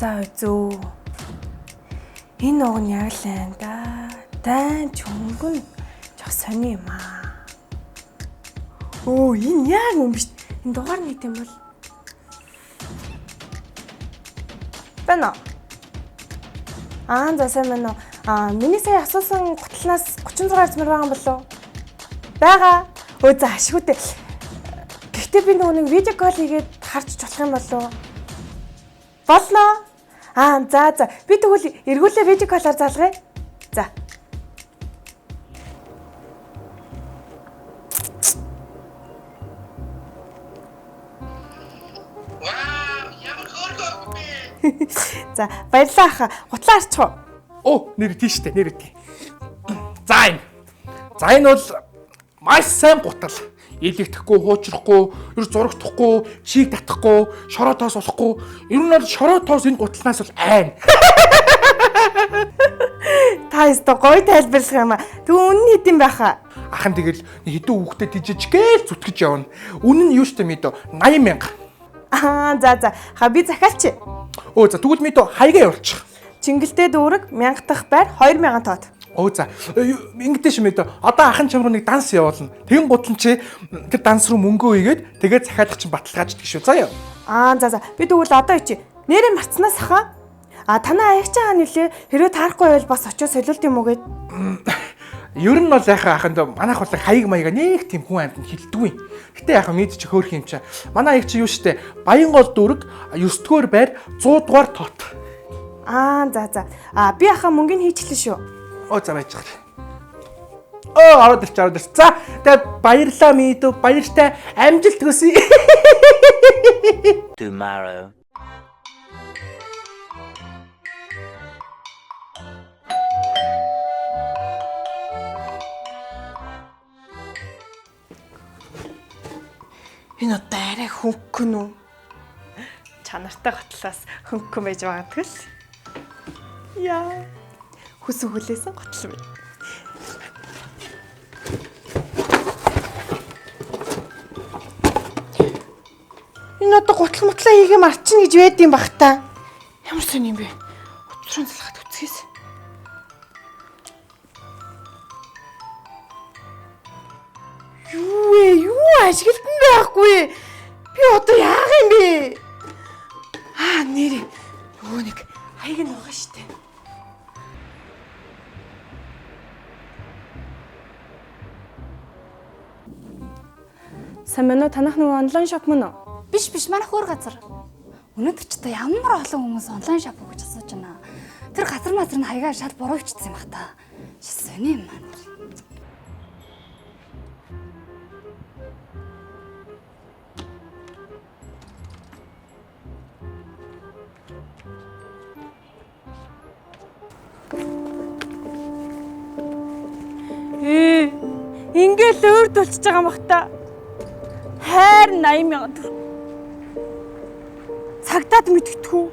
За үзүү. Энэ уг нь яг л энэ да. Дан ч өнгөн жоо сони юм аа. Оо энэ яг юм биш. Энэ дугаар нийт юм бол. Бэнэ. За сайн байна уу? Миний сая асуусан гутлнаас 36 змэр байгаа юм болов уу? Бага. Өө за ашигүйтэй. Гэхдээ би нэг видео кол хийгээд харж болох юм болов уу? Болно. За. Би тэгвэл эргүүлээ видео колоор залгая. За. За, баярлалаа ах. Гутлаа арчих уу? Оо, нэр тийштэй, нэр тий. За энэ бол маш сайн гутал. Илэгдэхгүй, хуучрахгүй, ер зурагдахгүй, чийг татахгүй, шороо тоос усахгүй. Ер нь бол шороо тоос энэ гутлнаас бол айн. Та өстө гоё тайлбарлах юм аа. Тэг үнэн хэдин байхаа? Ахан тэгэл хэдэн хүүхдэд жижиггээл зүтгэж явна. Үнэн нь юу штэ мэдөө 80,000. За. Би захиалч. Оо за тэгвэл мэдөө хаягаа явуулчих. Чингэлтэй дүүрэг 1000 дахь байр 2000 тоод. Оо за ингэдэж шимэдэ одоо ахын чамруу нэг данс явуулна. Тэгэн гутлан чи тэр данс руу мөнгөө ийгээд тэгээд захиалах чинь баталгааждаг шүү. За. За. Би тэгвэл одоо ичи. Нэрээ марцнаас хаа. Танаа аягч аа нэлээ хэрвээ таарахгүй байвал бас очиж солиулт юм уу гэд. Ер нь бол яхаа аханд манайх бол хаяг маяга нэг тийм хүн амьтанд хилдэггүй. Гэтэ яхаа мэд чи хөөх юм чаа. Манай аягч юу штэ Баянгол дүүрэг 9 дугаар байр 100 дугаар тоот. За. Би ахаа мөнгөний хийчихлээ шүү. Оо за байж байгаа. Ороод ирч. За тэгээд баярлаа мэдүү баяртай амжилт хүсье. Tomorrow. Энэ одоо арай хөнгөн үү? Чанартай готлоос хөнгөн байж магадгүй л. Яа. Хүс хүлээсэн готлоо бай. Энэ одоо гутал мутлаа хийгээ марчин гэж байд юм бах та. Ямар сони юм бэ? Уцрын залхаад үцгээс. Юу ашиглалтан байхгүй. Би одоо яах юм бэ? Нэрээ. Нөгөө нэг хаяг нь байгаа штэ. Сайн мэнэ танах нөгөө онлайн шоп мөн үү? Биш манай хөөр газар. Өнөөдөр ч та ямар олон хүмүүс онлайн шоп гэж асууж байна. Тэр газар мазар нь хаягаар шал буруу ичсэн юм бах та. Сони юм маань. Ингээл өөрд болчихж байгаа юм бах та. Хайр 80,000 төгрөг. Цагтаад мэдгэдэггүй.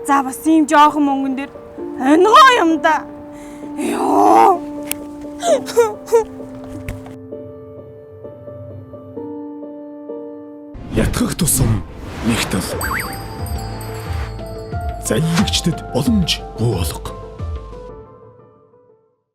За бас ийм жоохон мөнгөн дээр онгоо юм да. Ёо. Ятгах тусам нэгтэл. Залливчдэд боломж буу олго.